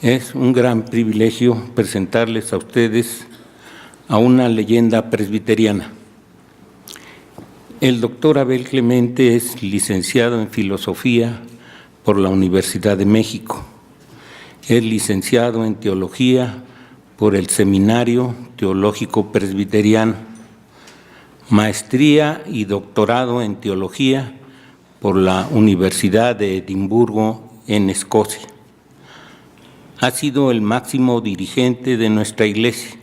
Es un gran privilegio presentarles a ustedes a una leyenda presbiteriana. El doctor Abel Clemente es licenciado en Filosofía por la Universidad de México. Es licenciado en Teología por el Seminario Teológico Presbiteriano. Maestría y doctorado en Teología por la Universidad de Edimburgo en Escocia. Ha sido el máximo dirigente de nuestra Iglesia,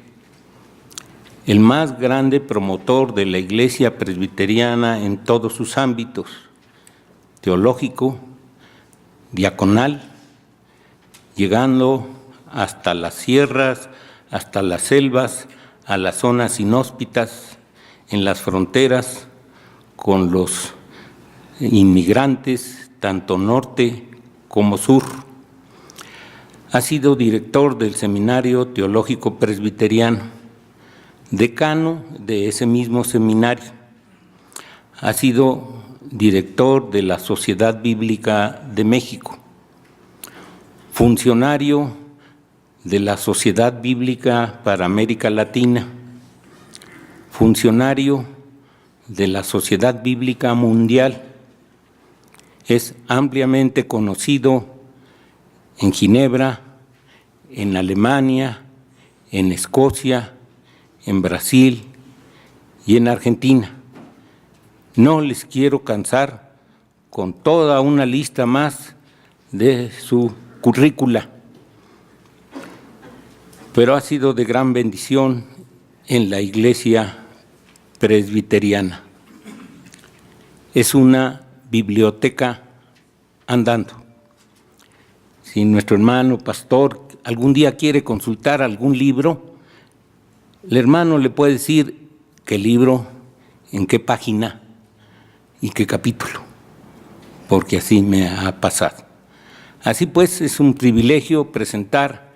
el más grande promotor de la Iglesia presbiteriana en todos sus ámbitos, teológico, diaconal, llegando hasta las sierras, hasta las selvas, a las zonas inhóspitas, en las fronteras, con los inmigrantes, tanto norte como sur. Ha sido director del Seminario Teológico Presbiteriano, decano de ese mismo seminario. Ha sido director de la Sociedad Bíblica de México, funcionario de la Sociedad Bíblica para América Latina, funcionario de la Sociedad Bíblica Mundial. Es ampliamente conocido en Ginebra, en Alemania, en Escocia, en Brasil y en Argentina. No les quiero cansar con toda una lista más de su currícula, pero ha sido de gran bendición en la Iglesia presbiteriana. Es una biblioteca andando. Si nuestro hermano pastor algún día quiere consultar algún libro, el hermano le puede decir qué libro, en qué página y qué capítulo, porque así me ha pasado. Así pues, es un privilegio presentar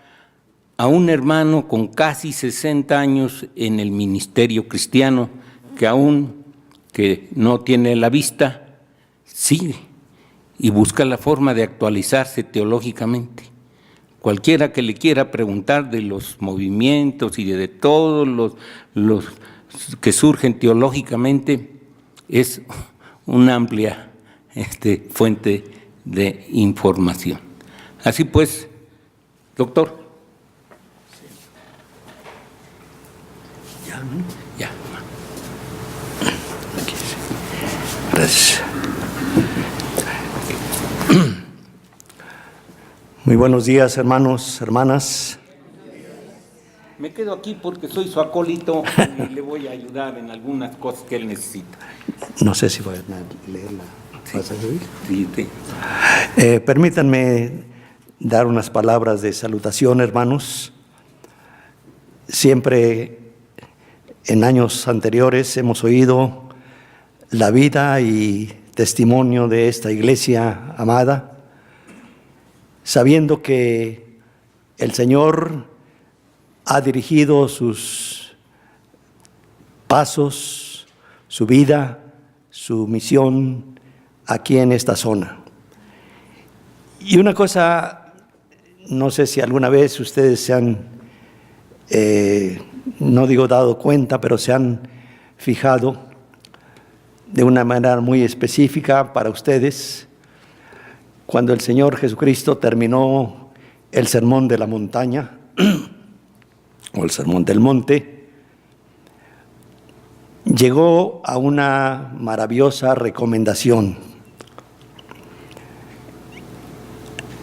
a un hermano con casi 60 años en el ministerio cristiano, que aún que no tiene la vista, sigue y busca la forma de actualizarse teológicamente. Cualquiera que le quiera preguntar de los movimientos y de todos los que surgen teológicamente, es una amplia fuente de información. Así pues, doctor. Ya. Gracias. Muy buenos días, hermanos, hermanas. Me quedo aquí porque soy su acólito y le voy a ayudar en algunas cosas que él necesita. No sé si voy a leerla. ¿Vas a oír? Sí. Permítanme dar unas palabras de salutación, hermanos. Siempre en años anteriores hemos oído la vida y testimonio de esta iglesia amada, sabiendo que el Señor ha dirigido sus pasos, su vida, su misión aquí en esta zona. Y una cosa, no sé si alguna vez ustedes se han, no digo dado cuenta, pero se han fijado de una manera muy específica para ustedes, cuando el Señor Jesucristo terminó el sermón de la montaña o el sermón del monte, llegó a una maravillosa recomendación.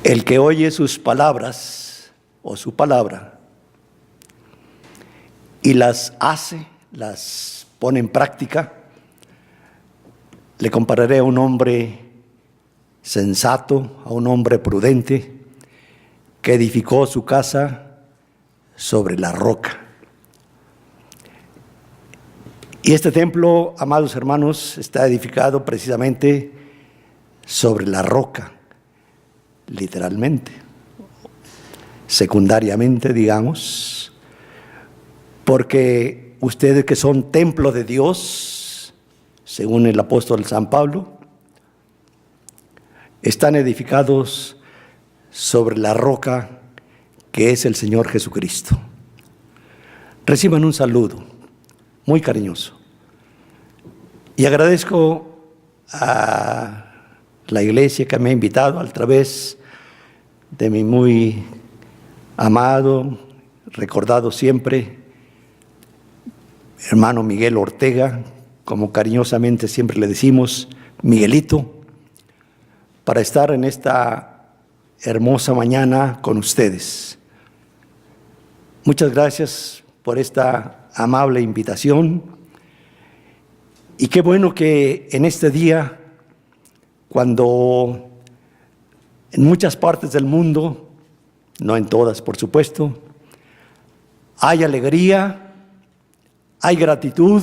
El que oye sus palabras o su palabra y las hace, las pone en práctica, le compararé a un hombre sensato, a un hombre prudente que edificó su casa sobre la roca. Y este templo, amados hermanos, está edificado precisamente sobre la roca, literalmente, secundariamente, digamos, porque ustedes que son templo de Dios, según el apóstol San Pablo, están edificados sobre la roca que es el Señor Jesucristo. Reciban un saludo muy cariñoso. Y agradezco a la iglesia que me ha invitado a través de mi muy amado, recordado siempre, hermano Miguel Ortega, como cariñosamente siempre le decimos, Miguelito, para estar en esta hermosa mañana con ustedes. Muchas gracias por esta amable invitación y qué bueno que en este día, cuando en muchas partes del mundo, no en todas por supuesto, hay alegría, hay gratitud,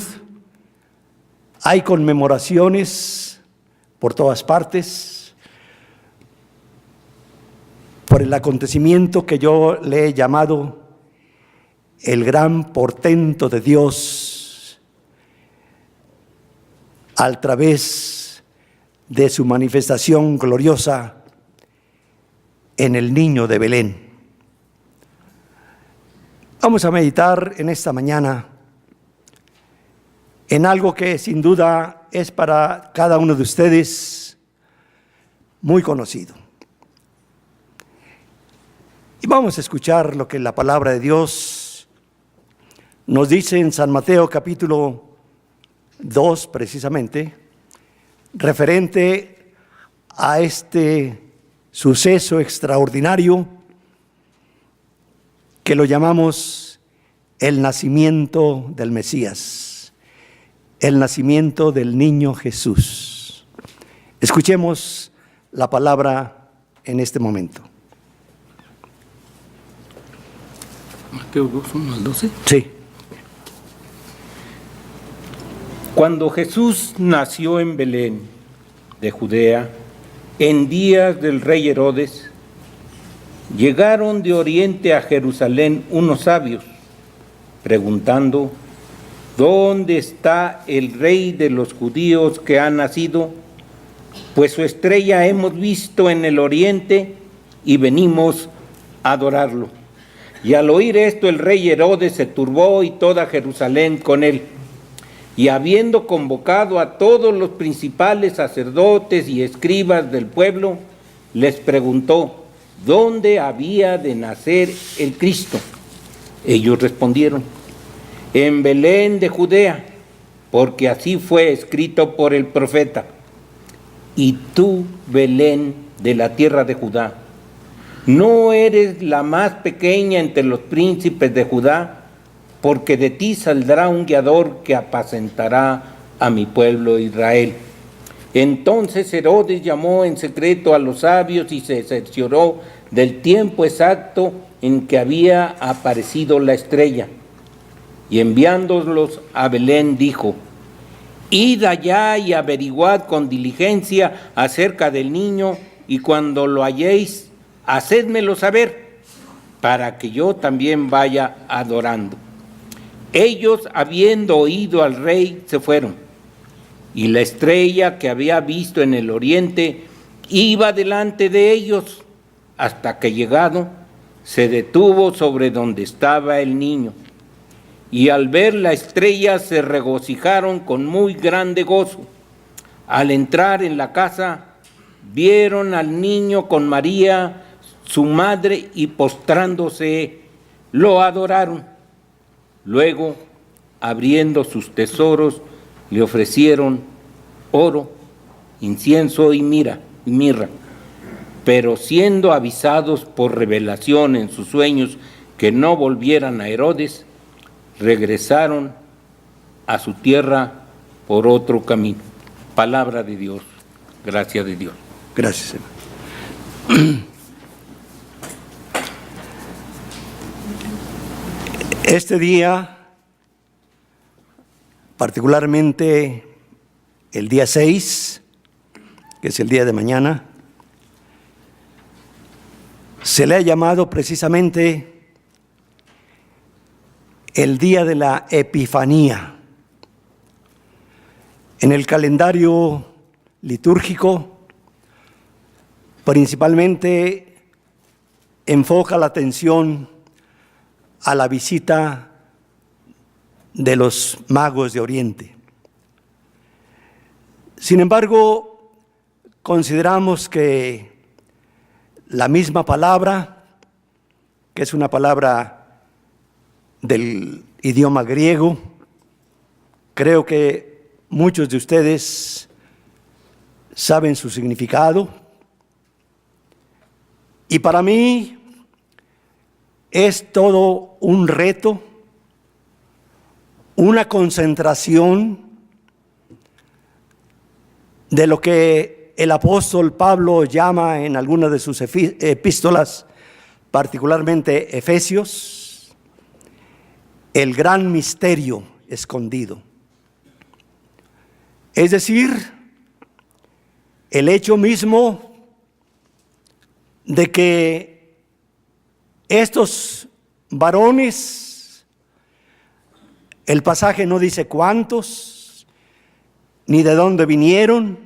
hay conmemoraciones por todas partes por el acontecimiento que yo le he llamado el gran portento de Dios a través de su manifestación gloriosa en el niño de Belén. Vamos a meditar en esta mañana en algo que sin duda es para cada uno de ustedes muy conocido. Y vamos a escuchar lo que la palabra de Dios nos dice en San Mateo capítulo 2 precisamente, referente a este suceso extraordinario que lo llamamos el nacimiento del Mesías, el nacimiento del niño Jesús. Escuchemos la palabra en este momento. Mateo 2, 1 al 12. Sí. Cuando Jesús nació en Belén de Judea, en días del rey Herodes, llegaron de oriente a Jerusalén unos sabios, preguntando: ¿dónde está el rey de los judíos que ha nacido? Pues su estrella hemos visto en el oriente y venimos a adorarlo. Y al oír esto, el rey Herodes se turbó y toda Jerusalén con él. Y habiendo convocado a todos los principales sacerdotes y escribas del pueblo, les preguntó dónde había de nacer el Cristo. Ellos respondieron: en Belén de Judea, porque así fue escrito por el profeta: y tú, Belén, de la tierra de Judá, no eres la más pequeña entre los príncipes de Judá, porque de ti saldrá un guiador que apacentará a mi pueblo Israel. Entonces Herodes llamó en secreto a los sabios y se cercioró del tiempo exacto en que había aparecido la estrella. Y enviándolos a Belén dijo: id allá y averiguad con diligencia acerca del niño, y cuando lo halléis, hacédmelo saber, para que yo también vaya adorando. Ellos, habiendo oído al rey, se fueron, y la estrella que había visto en el oriente iba delante de ellos, hasta que llegado, se detuvo sobre donde estaba el niño. Y al ver la estrella se regocijaron con muy grande gozo. Al entrar en la casa, vieron al niño con María, su madre, y postrándose, lo adoraron. Luego, abriendo sus tesoros, le ofrecieron oro, incienso y mirra. Pero siendo avisados por revelación en sus sueños que no volvieran a Herodes, regresaron a su tierra por otro camino. Palabra de Dios. Gracias de Dios. Gracias, hermano. Este día, particularmente el día 6, que es el día de mañana, se le ha llamado precisamente el día de la Epifanía. En el calendario litúrgico, principalmente enfoca la atención a la visita de los magos de Oriente. Sin embargo, consideramos que la misma palabra, que es una palabra del idioma griego, creo que muchos de ustedes saben su significado. Y para mí es todo un reto, una concentración de lo que el apóstol Pablo llama en algunas de sus epístolas, particularmente Efesios, el gran misterio escondido. Es decir, el hecho mismo de que estos varones, el pasaje no dice cuántos, ni de dónde vinieron,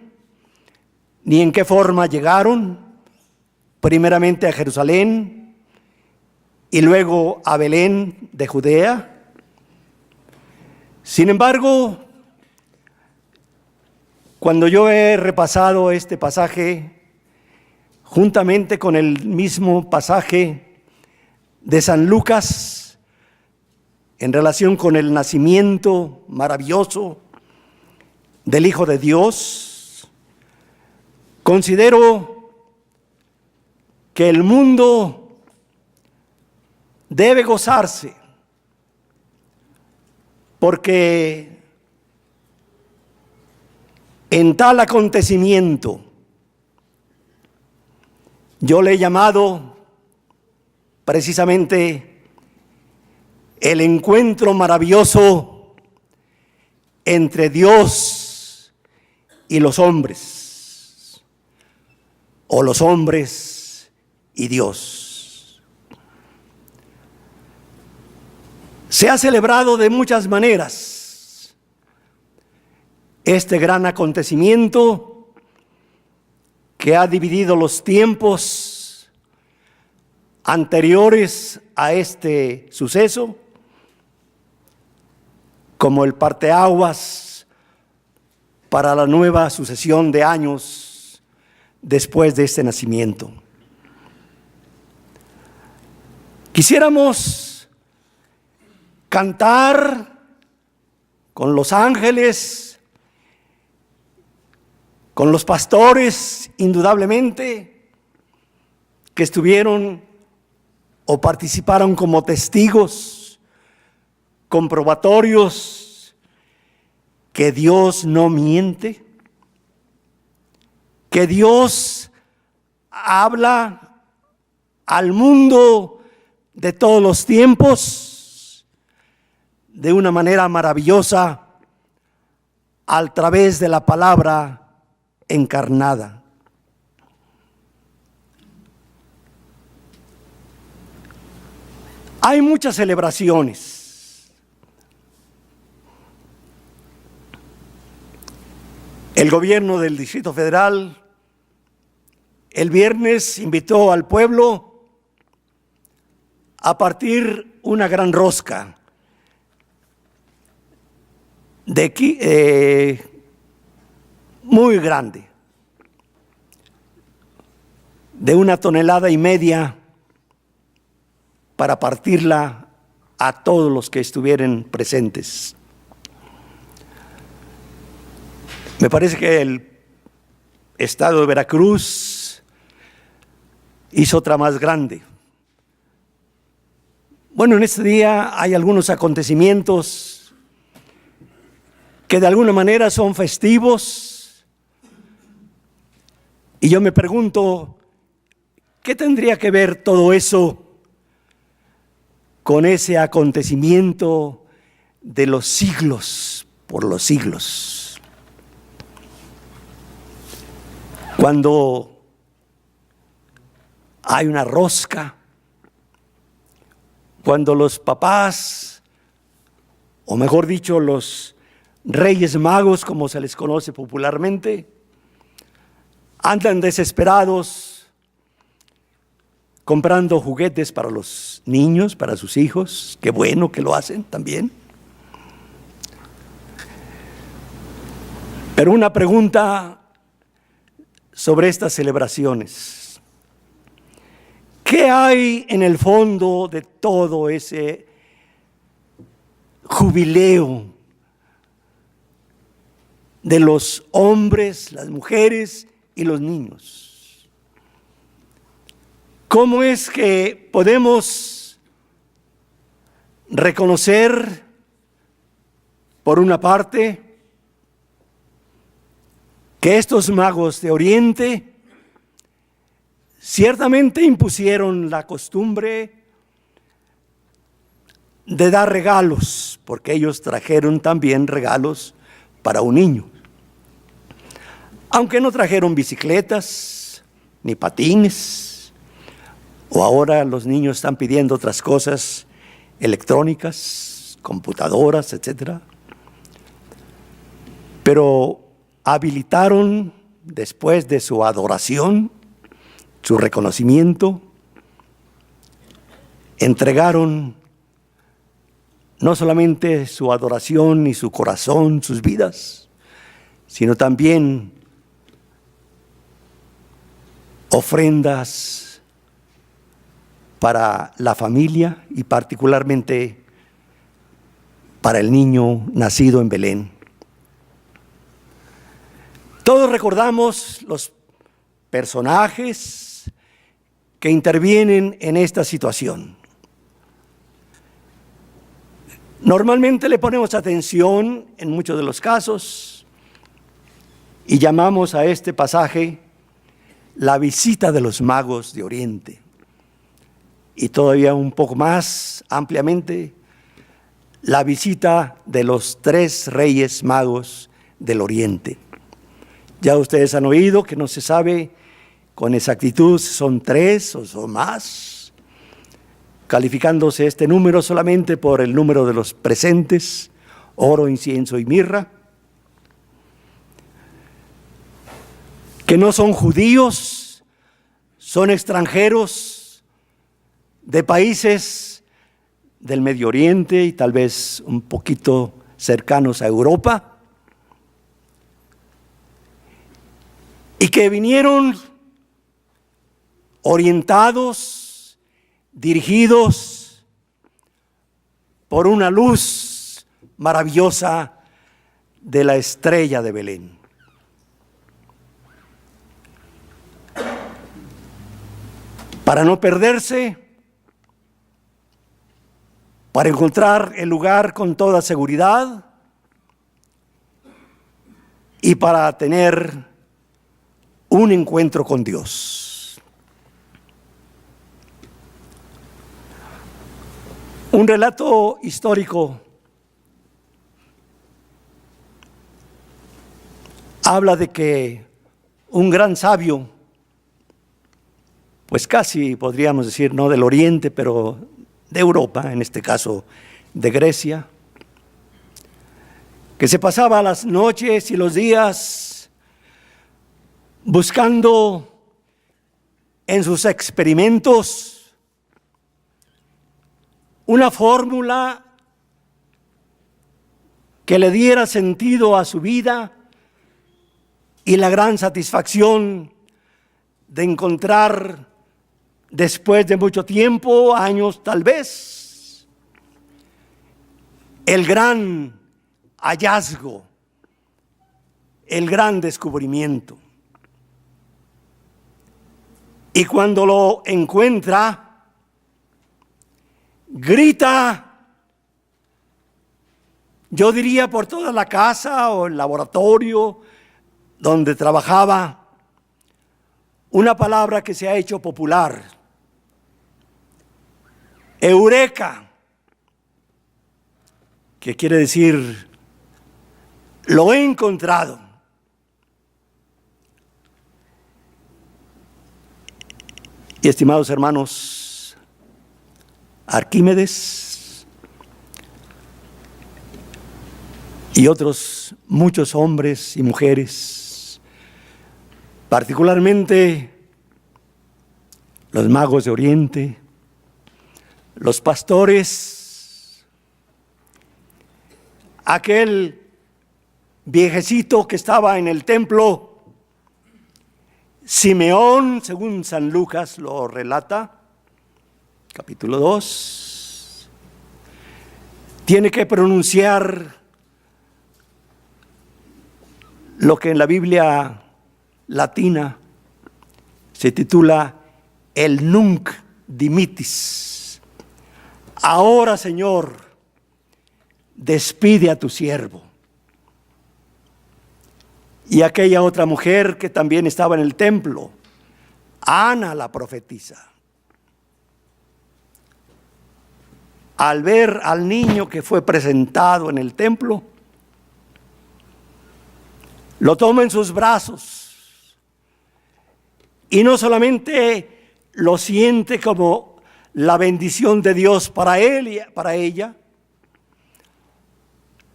ni en qué forma llegaron, primeramente a Jerusalén y luego a Belén de Judea. Sin embargo, cuando yo he repasado este pasaje, juntamente con el mismo pasaje de San Lucas, en relación con el nacimiento maravilloso del Hijo de Dios, considero que el mundo debe gozarse, porque en tal acontecimiento, yo le he llamado precisamente el encuentro maravilloso entre Dios y los hombres, o los hombres y Dios. Se ha celebrado de muchas maneras este gran acontecimiento que ha dividido los tiempos anteriores a este suceso, como el parteaguas para la nueva sucesión de años después de este nacimiento. Quisiéramos cantar con los ángeles, con los pastores, indudablemente, que estuvieron o participaron como testigos comprobatorios que Dios no miente, que Dios habla al mundo de todos los tiempos de una manera maravillosa a través de la palabra encarnada. Hay muchas celebraciones. El gobierno del Distrito Federal el viernes invitó al pueblo a partir una gran rosca muy grande, de 1,5 toneladas, para partirla a todos los que estuvieran presentes. Me parece que el estado de Veracruz hizo otra más grande. Bueno, en este día hay algunos acontecimientos que de alguna manera son festivos, y yo me pregunto, ¿qué tendría que ver todo eso con ese acontecimiento de los siglos por los siglos? Cuando hay una rosca, cuando los papás, o mejor dicho, los Reyes Magos, como se les conoce popularmente, andan desesperados comprando juguetes para los niños, para sus hijos. Qué bueno que lo hacen también. Pero una pregunta sobre estas celebraciones. ¿Qué hay en el fondo de todo ese jubileo de los hombres, las mujeres y los niños? ¿Cómo es que podemos reconocer, por una parte, que estos magos de Oriente ciertamente impusieron la costumbre de dar regalos, porque ellos trajeron también regalos para un niño? Aunque no trajeron bicicletas ni patines, o ahora los niños están pidiendo otras cosas electrónicas, computadoras, etc. Pero habilitaron, después de su adoración, su reconocimiento, entregaron no solamente su adoración y su corazón, sus vidas, sino también ofrendas para la familia y particularmente para el niño nacido en Belén. Todos recordamos los personajes que intervienen en esta situación. Normalmente le ponemos atención en muchos de los casos y llamamos a este pasaje la visita de los magos de Oriente, y todavía un poco más ampliamente la visita de los 3 reyes magos del Oriente. Ya ustedes han oído que no se sabe con exactitud si son 3 o son más, calificándose este número solamente por el número de los presentes, oro, incienso y mirra, que no son judíos, son extranjeros de países del Medio Oriente y tal vez un poquito cercanos a Europa, y que vinieron orientados, dirigidos por una luz maravillosa de la estrella de Belén. Para no perderse, para encontrar el lugar con toda seguridad y para tener un encuentro con Dios. Un relato histórico habla de que un gran sabio, pues casi podríamos decir no del Oriente, pero de Europa, en este caso de Grecia, que se pasaba las noches y los días buscando en sus experimentos una fórmula que le diera sentido a su vida y la gran satisfacción de encontrar, después de mucho tiempo, años tal vez, el gran hallazgo, el gran descubrimiento. Y cuando lo encuentra, grita, yo diría por toda la casa o el laboratorio donde trabajaba, una palabra que se ha hecho popular: Eureka, que quiere decir, lo he encontrado. Y estimados hermanos, Arquímedes y otros muchos hombres y mujeres, particularmente los magos de Oriente, los pastores, aquel viejecito que estaba en el templo, Simeón, según San Lucas lo relata, capítulo 2, tiene que pronunciar lo que en la Biblia latina se titula el Nunc Dimittis. Ahora, Señor, despide a tu siervo. Y aquella otra mujer que también estaba en el templo, Ana la profetisa, al ver al niño que fue presentado en el templo, lo toma en sus brazos y no solamente lo siente como la bendición de Dios para él y para ella,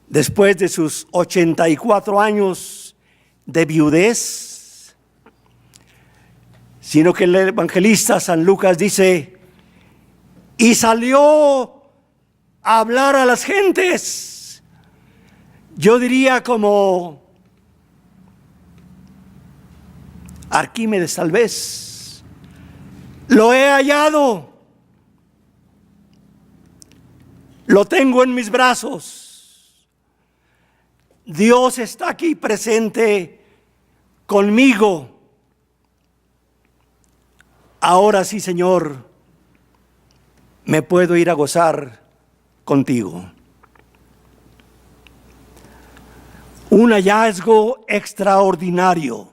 después de sus 84 años de viudez, sino que el evangelista San Lucas dice, y salió a hablar a las gentes. Yo diría como Arquímedes tal vez, lo he hallado, lo tengo en mis brazos, Dios está aquí presente conmigo. Ahora sí, Señor, me puedo ir a gozar contigo. Un hallazgo extraordinario.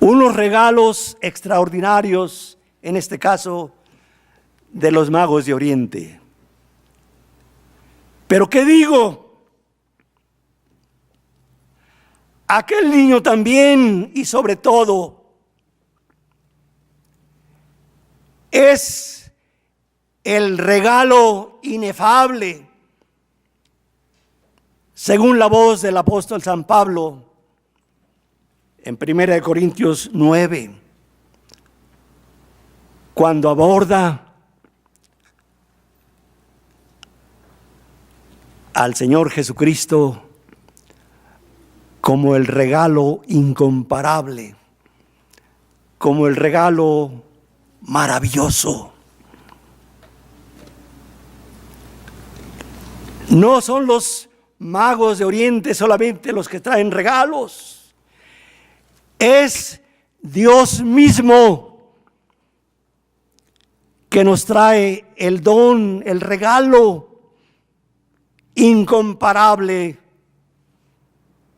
Unos regalos extraordinarios, en este caso, de los magos de Oriente. Pero ¿qué digo? Aquel niño también, y sobre todo, es el regalo inefable, según la voz del apóstol San Pablo, en 1 Corintios 9, cuando aborda al Señor Jesucristo como el regalo incomparable, como el regalo maravilloso. No son los magos de Oriente solamente los que traen regalos. Es Dios mismo que nos trae el don, el regalo incomparable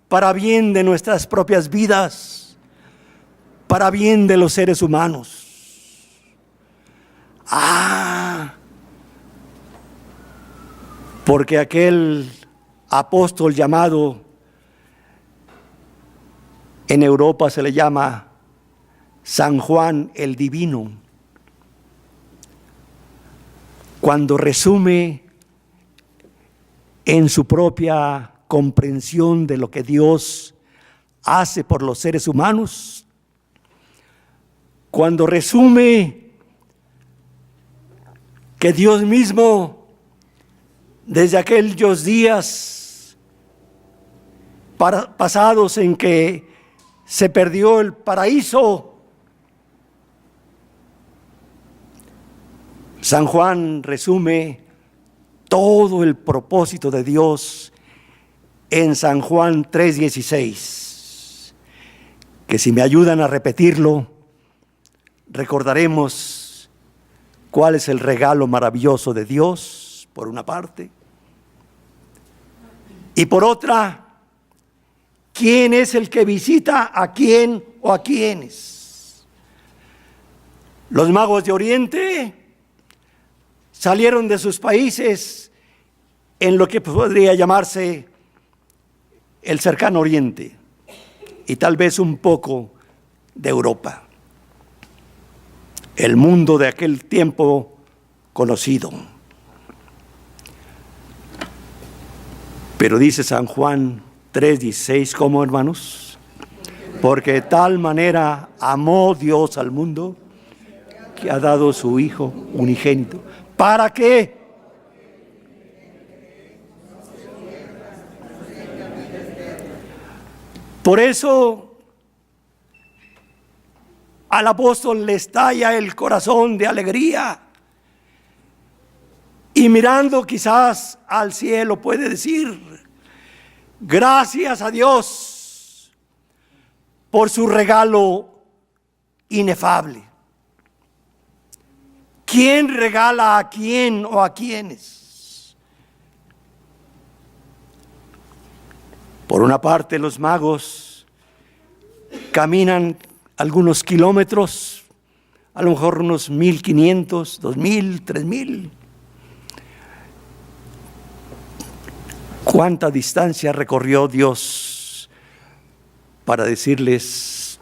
para bien de nuestras propias vidas, para bien de los seres humanos. Porque aquel apóstol llamado, en Europa se le llama San Juan el Divino, cuando resume en su propia comprensión de lo que Dios hace por los seres humanos, cuando resume que Dios mismo, desde aquellos días pasados en que se perdió el paraíso, San Juan resume todo el propósito de Dios en San Juan 3:16, que si me ayudan a repetirlo, recordaremos cuál es el regalo maravilloso de Dios, por una parte, y por otra, ¿quién es el que visita a quién o a quiénes? Los magos de Oriente salieron de sus países en lo que podría llamarse el cercano Oriente y tal vez un poco de Europa, el mundo de aquel tiempo conocido. Pero dice San Juan 3:16, ¿cómo, hermanos? Porque de tal manera amó Dios al mundo que ha dado su Hijo unigénito. ¿Para qué? Por eso al apóstol le estalla el corazón de alegría y mirando quizás al cielo puede decir: gracias a Dios por su regalo inefable. ¿Quién regala a quién o a quiénes? Por una parte, los magos caminan algunos kilómetros, a lo mejor unos 1500, 2000, 3000. ¿Cuánta distancia recorrió Dios para decirles: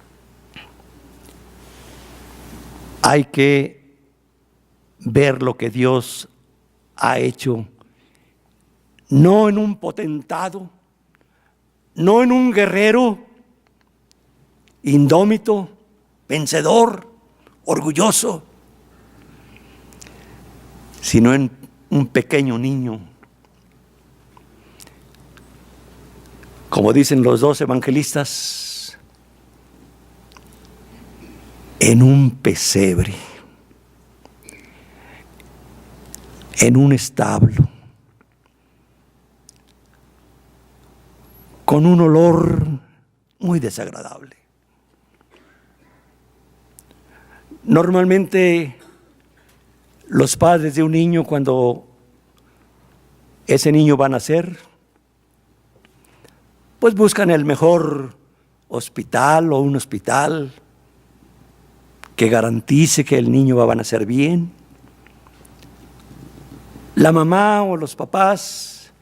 hay que ver lo que Dios ha hecho, no en un potentado, no en un guerrero indómito, vencedor, orgulloso, sino en un pequeño niño? Como dicen los dos evangelistas, en un pesebre, en un establo, con un olor muy desagradable. Normalmente los padres de un niño, cuando ese niño va a nacer, pues buscan el mejor hospital o un hospital que garantice que el niño va a nacer bien. La mamá o los papás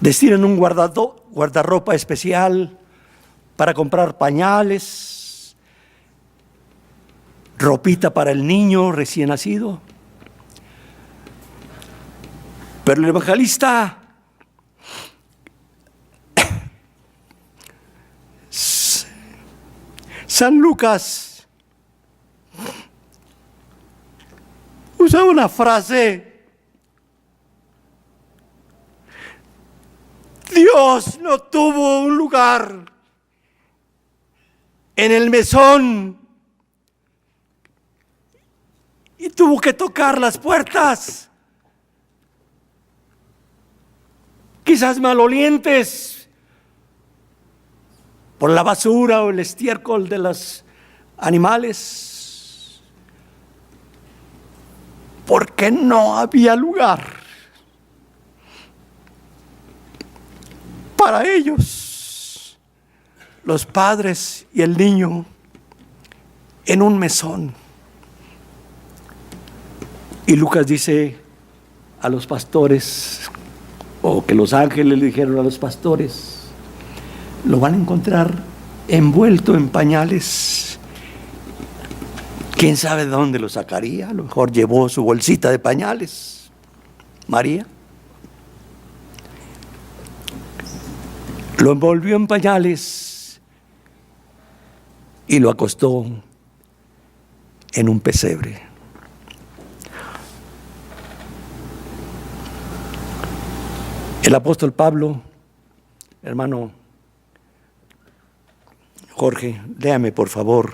destinan un guardarropa especial para comprar pañales, ropita para el niño recién nacido. Pero el evangelista San Lucas usa una frase: Dios no tuvo un lugar en el mesón y tuvo que tocar las puertas, quizás malolientes por la basura o el estiércol de los animales, porque no había lugar para ellos, los padres y el niño, en un mesón. Y Lucas dice a los pastores, o que los ángeles le dijeron a los pastores: lo van a encontrar envuelto en pañales. ¿Quién sabe de dónde lo sacaría? A lo mejor llevó su bolsita de pañales, María. Lo envolvió en pañales y lo acostó en un pesebre. El apóstol Pablo, hermano Jorge, léame por favor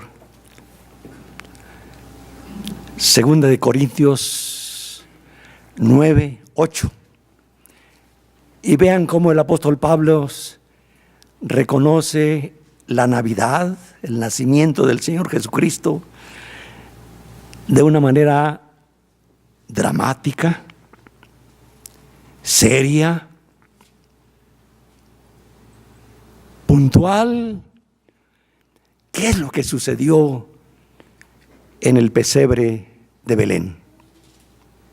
2 Corintios 9:8, y vean cómo el apóstol Pablo reconoce la Navidad, el nacimiento del Señor Jesucristo, de una manera dramática, seria, puntual. ¿Qué es lo que sucedió en el pesebre de Belén?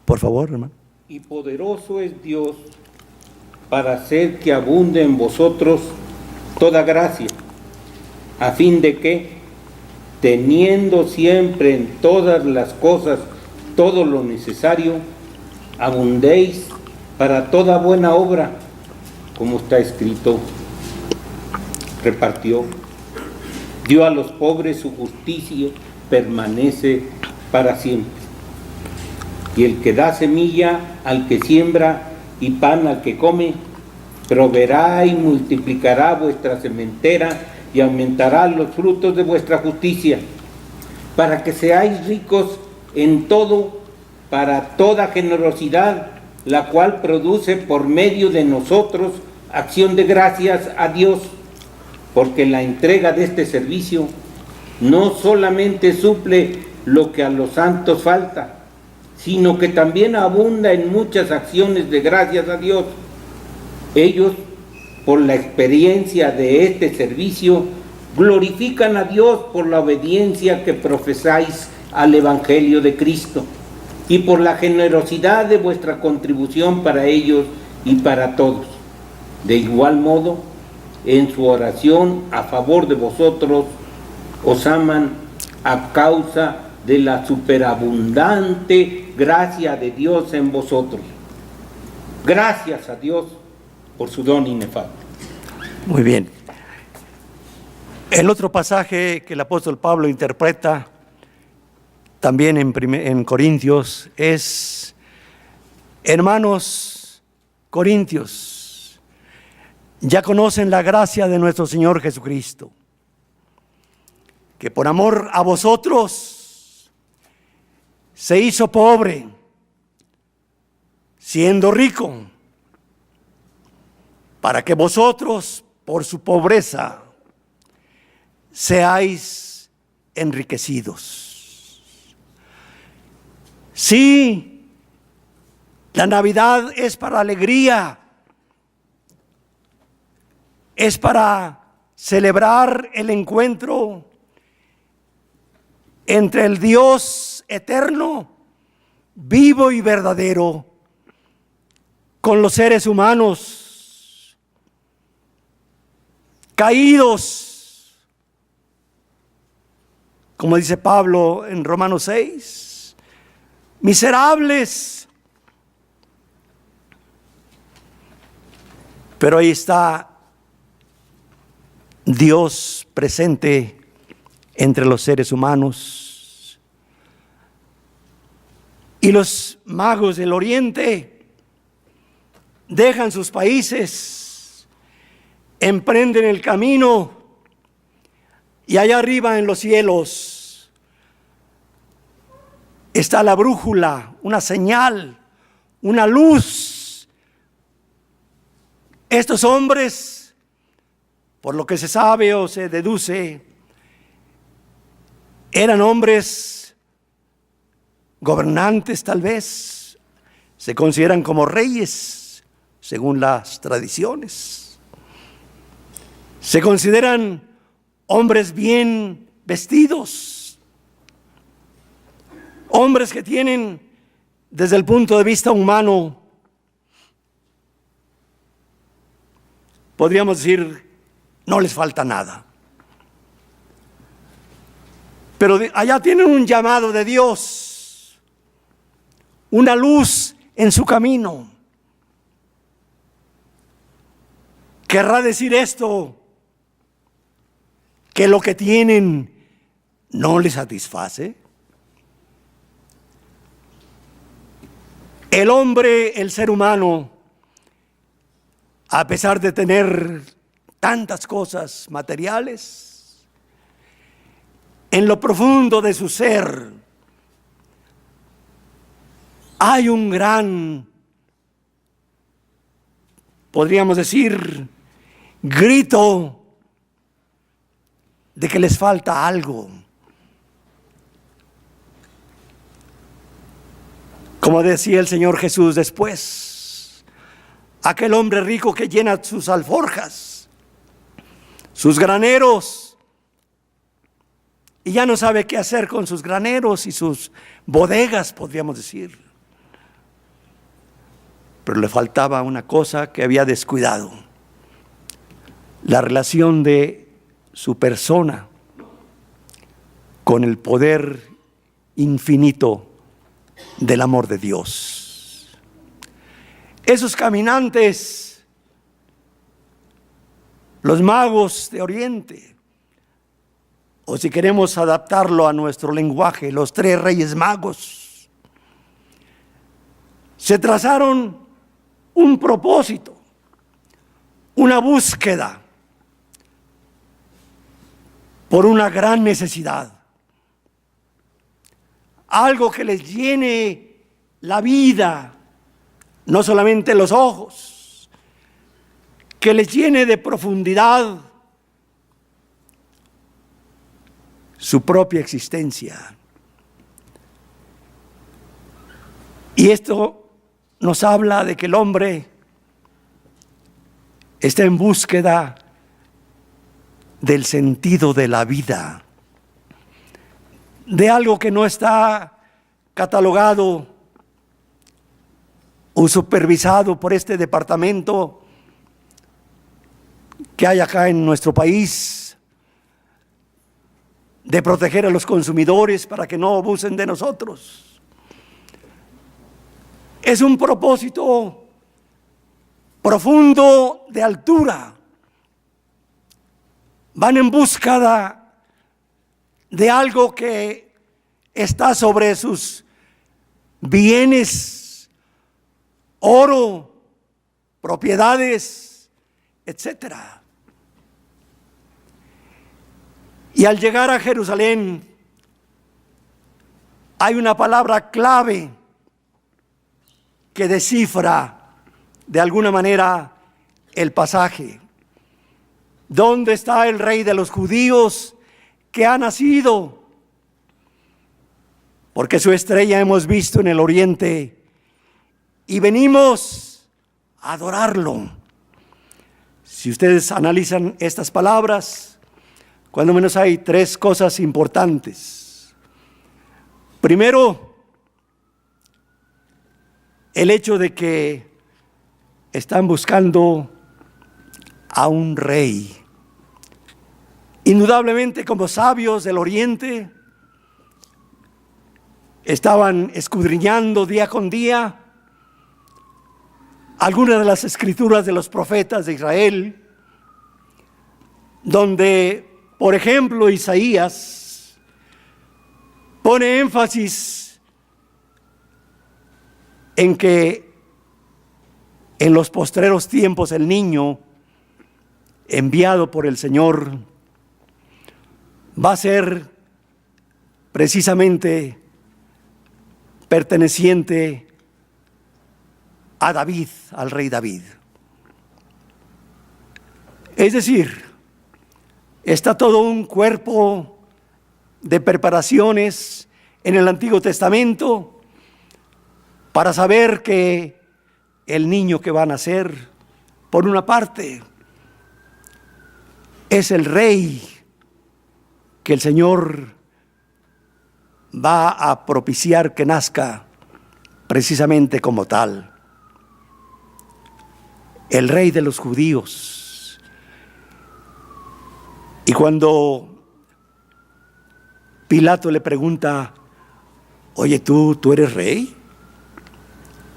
Por favor, hermano. Y poderoso es Dios para hacer que abunde en vosotros toda gracia, a fin de que, teniendo siempre en todas las cosas todo lo necesario, abundéis para toda buena obra, como está escrito: repartió. Dio a los pobres su justicia, permanece para siempre. Y el que da semilla al que siembra y pan al que come, proveerá y multiplicará vuestra sementera y aumentará los frutos de vuestra justicia, para que seáis ricos en todo, para toda generosidad, la cual produce por medio de nosotros acción de gracias a Dios, porque la entrega de este servicio no solamente suple lo que a los santos falta, sino que también abunda en muchas acciones de gracias a Dios. Ellos, por la experiencia de este servicio, glorifican a Dios por la obediencia que profesáis al Evangelio de Cristo y por la generosidad de vuestra contribución para ellos y para todos. De igual modo, en su oración a favor de vosotros, os aman a causa de la superabundante gracia de Dios en vosotros. Gracias a Dios por su don inefable. Muy bien. El otro pasaje que el apóstol Pablo interpreta también en Corintios es: hermanos corintios, ya conocen la gracia de nuestro Señor Jesucristo, que por amor a vosotros se hizo pobre, siendo rico, para que vosotros, por su pobreza, seáis enriquecidos. Sí, la Navidad es para alegría, es para celebrar el encuentro entre el Dios eterno, vivo y verdadero, con los seres humanos caídos, como dice Pablo en Romanos 6, miserables. Pero ahí está Dios presente entre los seres humanos. Y los magos del Oriente dejan sus países, emprenden el camino, y allá arriba en los cielos está la brújula, una señal, una luz. Estos hombres, por lo que se sabe o se deduce, eran hombres gobernantes, tal vez, se consideran como reyes, según las tradiciones. Se consideran hombres bien vestidos, hombres que tienen, desde el punto de vista humano, podríamos decir, no les falta nada. Pero allá tienen un llamado de Dios, una luz en su camino. ¿Querrá decir esto que lo que tienen no les satisface? El hombre, el ser humano, a pesar de tener tantas cosas materiales, en lo profundo de su ser hay un gran, podríamos decir, grito de que les falta algo. Como decía el Señor Jesús después, aquel hombre rico que llena sus alforjas, sus graneros, y ya no sabe qué hacer con sus graneros y sus bodegas, podríamos decir. Pero le faltaba una cosa que había descuidado: la relación de su persona con el poder infinito del amor de Dios. Esos caminantes los magos de Oriente, o si queremos adaptarlo a nuestro lenguaje, los 3 reyes magos, se trazaron un propósito, una búsqueda por una gran necesidad, algo que les llene la vida, no solamente los ojos, que les llene de profundidad su propia existencia. Y esto nos habla de que el hombre está en búsqueda del sentido de la vida, de algo que no está catalogado o supervisado por este departamento que hay acá en nuestro país, de proteger a los consumidores para que no abusen de nosotros. Es un propósito profundo, de altura. Van en búsqueda de algo que está sobre sus bienes, oro, propiedades, etcétera. Y al llegar a Jerusalén, hay una palabra clave que descifra de alguna manera el pasaje. ¿Dónde está el rey de los judíos que ha nacido? Porque su estrella hemos visto en el oriente y venimos a adorarlo. Si ustedes analizan estas palabras, cuando menos hay 3 cosas importantes. Primero, el hecho de que están buscando a un rey. Indudablemente, como sabios del oriente, estaban escudriñando día con día algunas de las escrituras de los profetas de Israel, donde, por ejemplo, Isaías pone énfasis en que en los postreros tiempos el niño enviado por el Señor va a ser precisamente perteneciente a David, al rey David. Es decir, está todo un cuerpo de preparaciones en el Antiguo Testamento para saber que el niño que va a nacer, por una parte, es el rey que el Señor va a propiciar que nazca precisamente como tal. El rey de los judíos. Y cuando Pilato le pregunta, oye, ¿tú eres rey?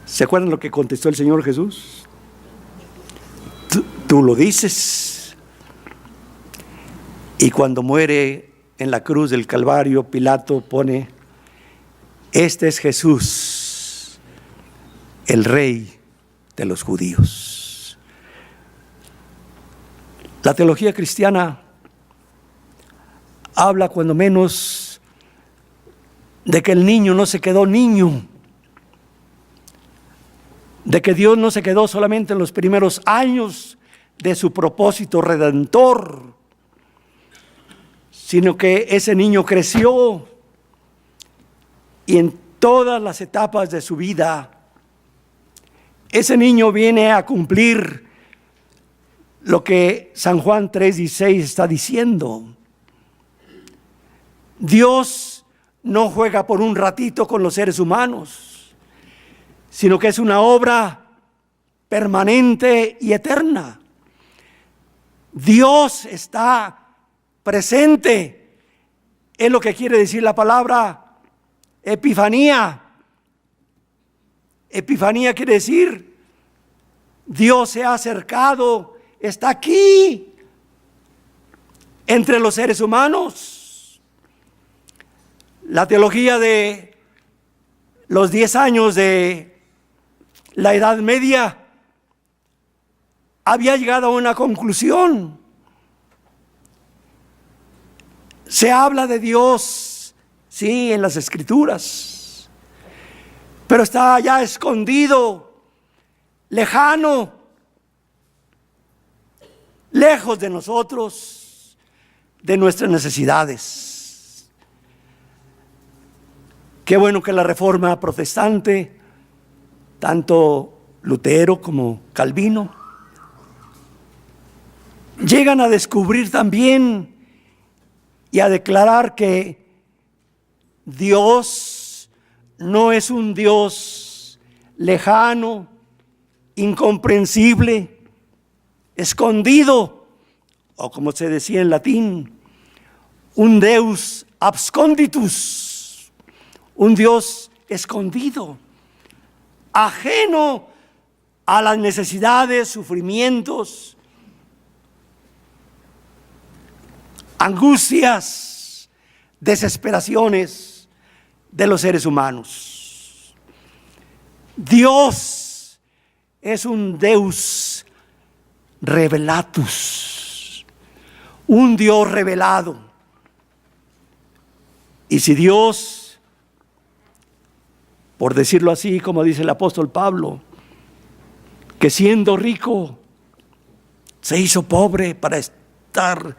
¿Se acuerdan lo que contestó el Señor Jesús? Tú lo dices. Y cuando muere en la cruz del Calvario, Pilato pone, este es Jesús, el rey de los judíos. La teología cristiana habla cuando menos de que el niño no se quedó niño, de que Dios no se quedó solamente en los primeros años de su propósito redentor, sino que ese niño creció y en todas las etapas de su vida, ese niño viene a cumplir lo que San Juan 3:16 está diciendo. Dios no juega por un ratito con los seres humanos, sino que es una obra permanente y eterna. Dios está presente, es lo que quiere decir la palabra epifanía. Epifanía quiere decir Dios se ha acercado, está aquí entre los seres humanos. La teología de los 10 años de la Edad Media había llegado a una conclusión. Se habla de Dios, sí, en las Escrituras, pero está ya escondido, lejano, lejos de nosotros, de nuestras necesidades. Qué bueno que la Reforma protestante, tanto Lutero como Calvino, llegan a descubrir también y a declarar que Dios no es un Dios lejano, incomprensible, escondido, o como se decía en latín, un Deus absconditus, un Dios escondido, ajeno a las necesidades, sufrimientos, angustias, desesperaciones de los seres humanos. Dios es un Deus revelatus, un Dios revelado. Y si Dios, por decirlo así, como dice el apóstol Pablo, que siendo rico se hizo pobre para estar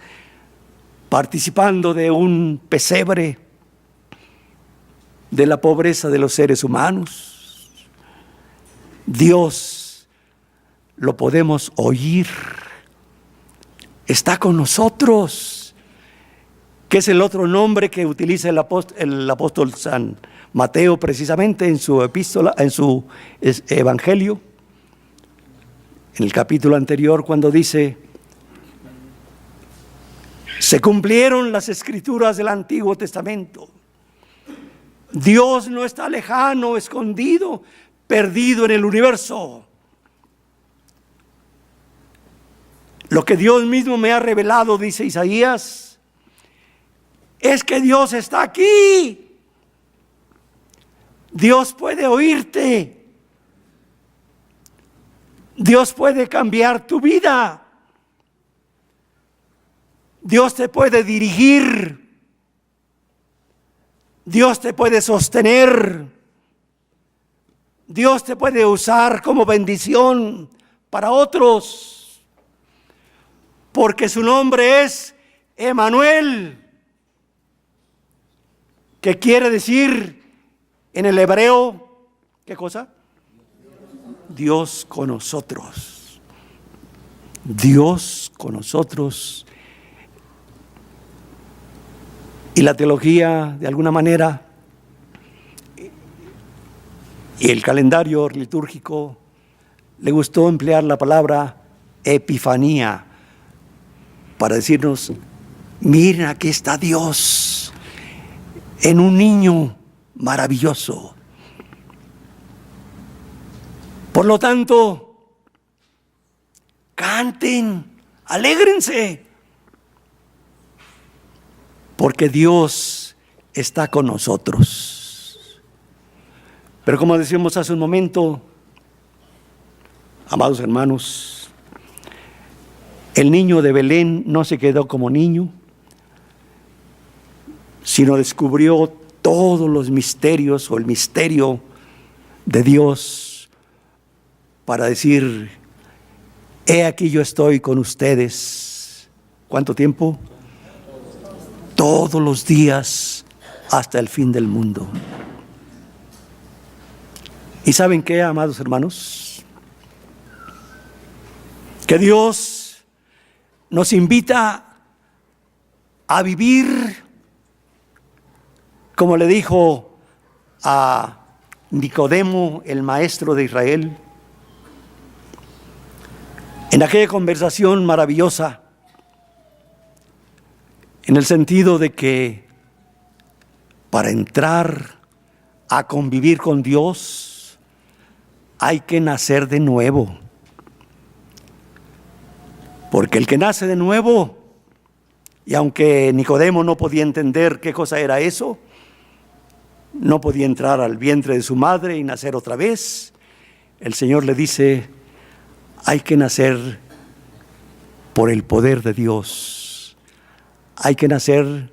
participando de un pesebre de la pobreza de los seres humanos, Dios lo podemos oír, está con nosotros, que es el otro nombre que utiliza el apóstol San Mateo precisamente en su epístola, en su evangelio, en el capítulo anterior, cuando dice: se cumplieron las escrituras del Antiguo Testamento. Dios no está lejano, escondido, perdido en el universo. Lo que Dios mismo me ha revelado, dice Isaías, es que Dios está aquí. Dios puede oírte. Dios puede cambiar tu vida. Dios te puede dirigir. Dios te puede sostener. Dios te puede usar como bendición para otros. Porque su nombre es Emmanuel, que quiere decir en el hebreo, ¿qué cosa? Dios con nosotros. Dios con nosotros. Y la teología, de alguna manera, y el calendario litúrgico, le gustó emplear la palabra epifanía para decirnos: miren, aquí está Dios en un niño maravilloso. Por lo tanto, canten, alégrense, porque Dios está con nosotros. Pero como decíamos hace un momento, amados hermanos, el niño de Belén no se quedó como niño, sino descubrió todos los misterios o el misterio de Dios para decir: he aquí yo estoy con ustedes. ¿Cuánto tiempo? Todos los días hasta el fin del mundo. ¿Y saben qué, amados hermanos? Que Dios nos invita a vivir como le dijo a Nicodemo, el maestro de Israel, en aquella conversación maravillosa, en el sentido de que para entrar a convivir con Dios hay que nacer de nuevo. Porque el que nace de nuevo Y aunque Nicodemo no podía entender qué cosa era eso, no podía entrar al vientre de su madre y nacer otra vez, el Señor le dice: hay que nacer por el poder de Dios, hay que nacer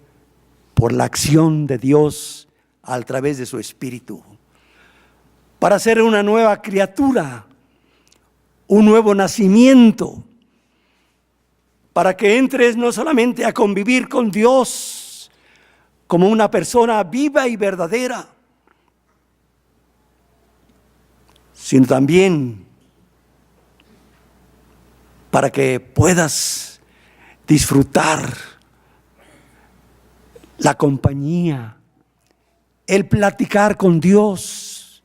por la acción de Dios a través de su Espíritu, para ser una nueva criatura, un nuevo nacimiento, para que entres no solamente a convivir con Dios como una persona viva y verdadera, sino también para que puedas disfrutar la compañía, el platicar con Dios.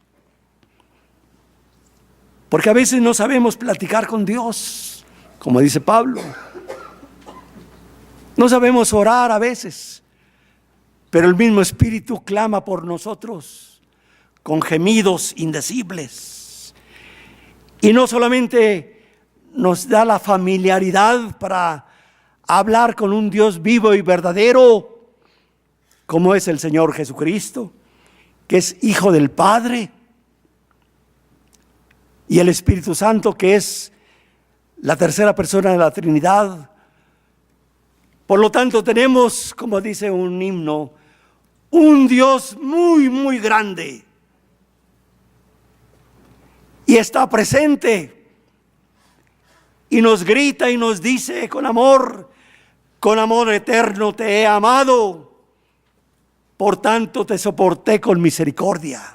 Porque a veces no sabemos platicar con Dios, como dice Pablo. No sabemos orar a veces, pero el mismo Espíritu clama por nosotros con gemidos indecibles. Y no solamente nos da la familiaridad para hablar con un Dios vivo y verdadero, como es el Señor Jesucristo, que es Hijo del Padre, y el Espíritu Santo, que es la tercera persona de la Trinidad. Por lo tanto, tenemos, como dice un himno, un Dios muy, muy grande. Y está presente. Y nos grita y nos dice con amor eterno te he amado. Por tanto te soporté con misericordia.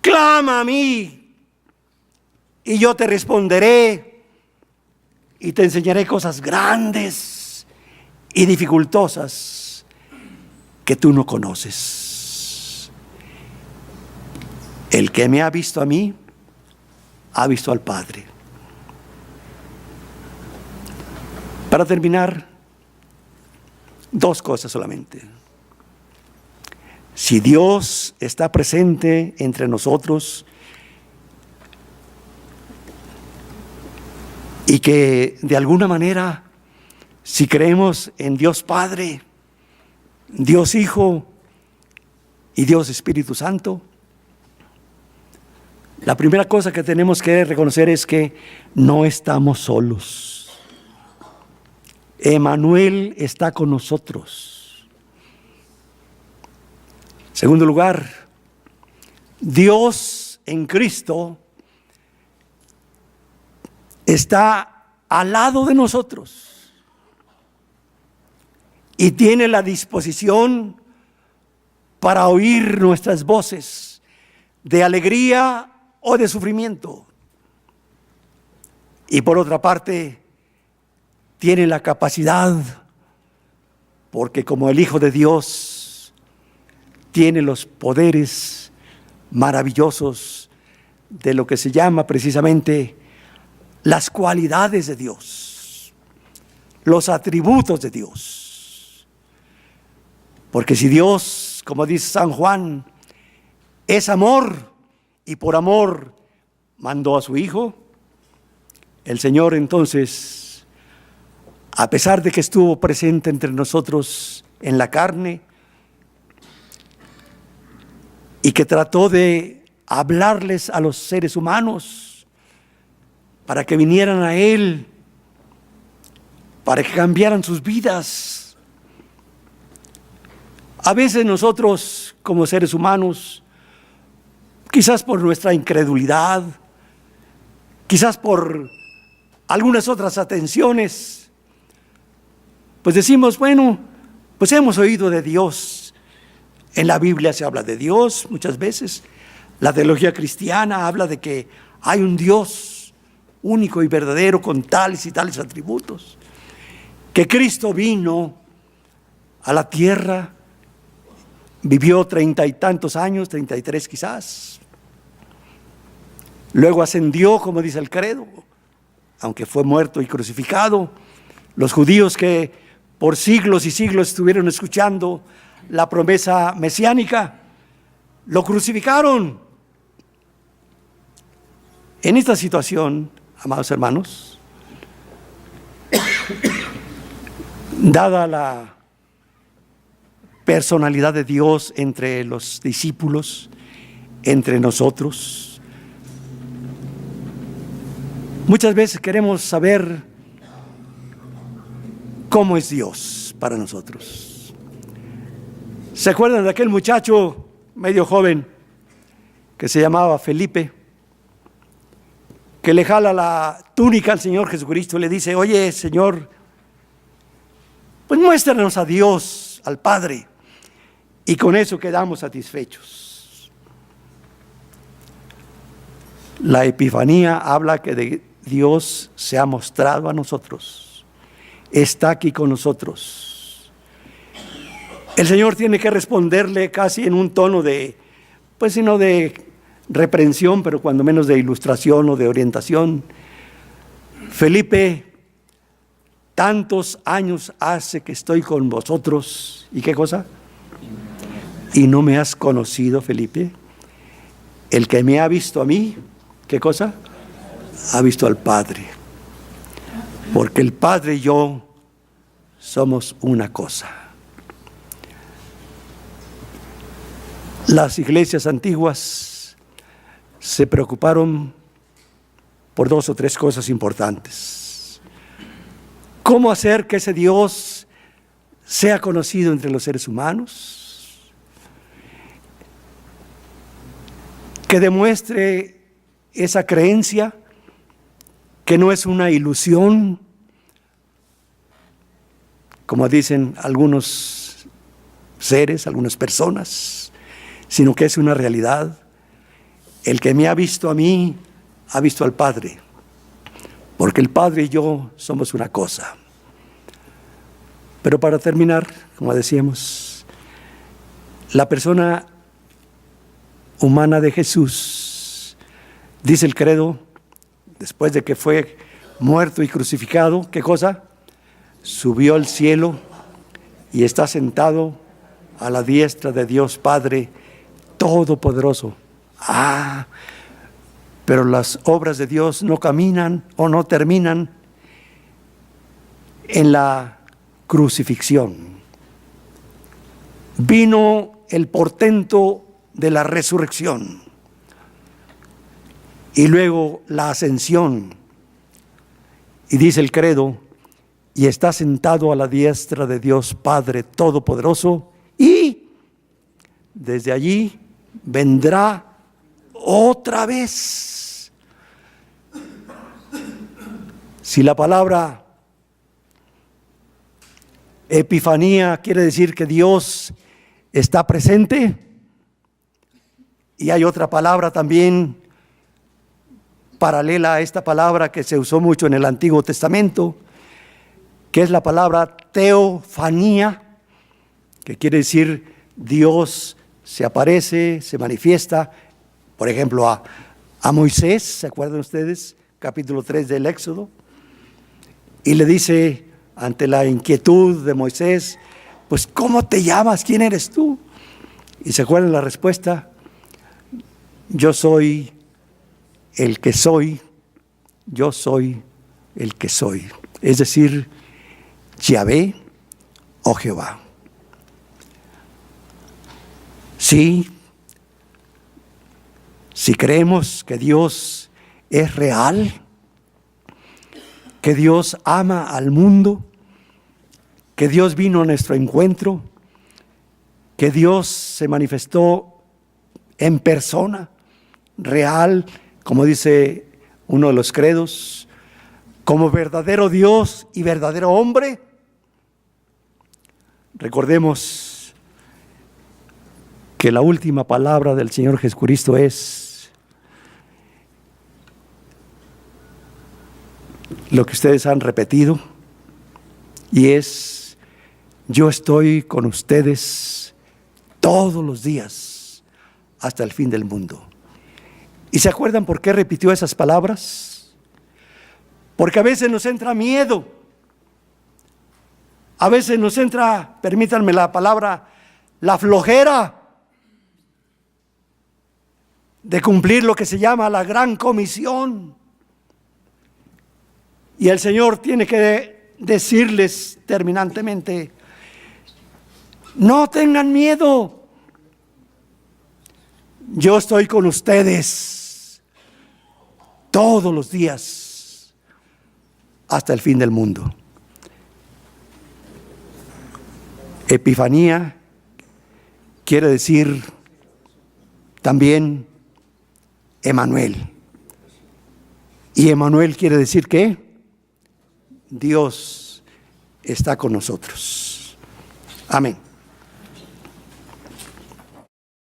Clama a mí y yo te responderé y te enseñaré cosas grandes y dificultosas que tú no conoces. El que me ha visto a mí, ha visto al Padre. Para terminar, dos cosas solamente. Si Dios está presente entre nosotros y que de alguna manera, si creemos en Dios Padre, Dios Hijo y Dios Espíritu Santo, la primera cosa que tenemos que reconocer es que no estamos solos. Emmanuel está con nosotros. En segundo lugar, Dios en Cristo está al lado de nosotros y tiene la disposición para oír nuestras voces de alegría o de sufrimiento. Y por otra parte, tiene la capacidad, porque como el Hijo de Dios, tiene los poderes maravillosos de lo que se llama precisamente las cualidades de Dios, los atributos de Dios. Porque si Dios, como dice San Juan, es amor y por amor mandó a su Hijo, el Señor entonces, a pesar de que estuvo presente entre nosotros en la carne y que trató de hablarles a los seres humanos para que vinieran a Él, para que cambiaran sus vidas. A veces nosotros como seres humanos, quizás por nuestra incredulidad, quizás por algunas otras atenciones, pues decimos, bueno, pues hemos oído de Dios. En la Biblia se habla de Dios muchas veces. La teología cristiana habla de que hay un Dios único y verdadero con tales y tales atributos. Que Cristo vino a la tierra, vivió 30 y tantos años, 33 quizás. Luego ascendió, como dice el credo, aunque fue muerto y crucificado. Los judíos que por siglos y siglos estuvieron escuchando la promesa mesiánica, lo crucificaron. En esta situación, amados hermanos, Dada la personalidad de Dios entre los discípulos, entre nosotros, muchas veces queremos saber cómo es Dios para nosotros. ¿Se acuerdan de aquel muchacho medio joven que se llamaba Felipe, que le jala la túnica al Señor Jesucristo y le dice: oye, Señor, pues muéstranos a Dios, al Padre, y con eso quedamos satisfechos? La Epifanía habla que de Dios se ha mostrado a nosotros, está aquí con nosotros. El Señor tiene que responderle casi en un tono de, pues si no de reprensión, pero cuando menos de ilustración o de orientación. Felipe, tantos años hace que estoy con vosotros, ¿y qué cosa? ¿Y no me has conocido, Felipe? El que me ha visto a mí, ¿qué cosa? Ha visto al Padre. Porque el Padre y yo somos una cosa. Las iglesias antiguas se preocuparon por 2 o 3 cosas importantes. ¿Cómo hacer que ese Dios sea conocido entre los seres humanos? Que demuestre esa creencia que no es una ilusión, como dicen algunos seres, algunas personas, sino que es una realidad. El que me ha visto a mí, ha visto al Padre, porque el Padre y yo somos una cosa. Pero para terminar, como decíamos, la persona humana de Jesús, dice el credo, después de que fue muerto y crucificado, ¿qué cosa? Subió al cielo y está sentado a la diestra de Dios Padre Todopoderoso. Pero las obras de Dios no caminan o no terminan en la crucifixión. Vino el portento de la resurrección y luego la ascensión. Y dice el credo: y está sentado a la diestra de Dios Padre Todopoderoso, y desde allí vendrá otra vez. Si la palabra Epifanía quiere decir que Dios está presente, y hay otra palabra también paralela a esta palabra que se usó mucho en el Antiguo Testamento, que es la palabra teofanía, que quiere decir Dios se aparece, se manifiesta. Por ejemplo, a Moisés, ¿se acuerdan ustedes? Capítulo 3 del Éxodo. Y le dice, ante la inquietud de Moisés, pues ¿cómo te llamas? ¿Quién eres tú? Y se acuerdan la respuesta: yo soy el que soy, yo soy el que soy. Es decir, Yahvé o Jehová. Sí, si creemos que Dios es real, que Dios ama al mundo, que Dios vino a nuestro encuentro, que Dios se manifestó en persona, real, como dice uno de los credos, como verdadero Dios y verdadero hombre. Recordemos que la última palabra del Señor Jesucristo es lo que ustedes han repetido, y es: yo estoy con ustedes todos los días hasta el fin del mundo. ¿Y se acuerdan por qué repitió esas palabras? Porque a veces nos entra miedo, a veces nos entra, permítanme la palabra, la flojera de cumplir lo que se llama la gran comisión. Y el Señor tiene que decirles terminantemente: no tengan miedo. Yo estoy con ustedes todos los días hasta el fin del mundo. Epifanía quiere decir también Emmanuel. Y Emmanuel quiere decir que Dios está con nosotros. Amén.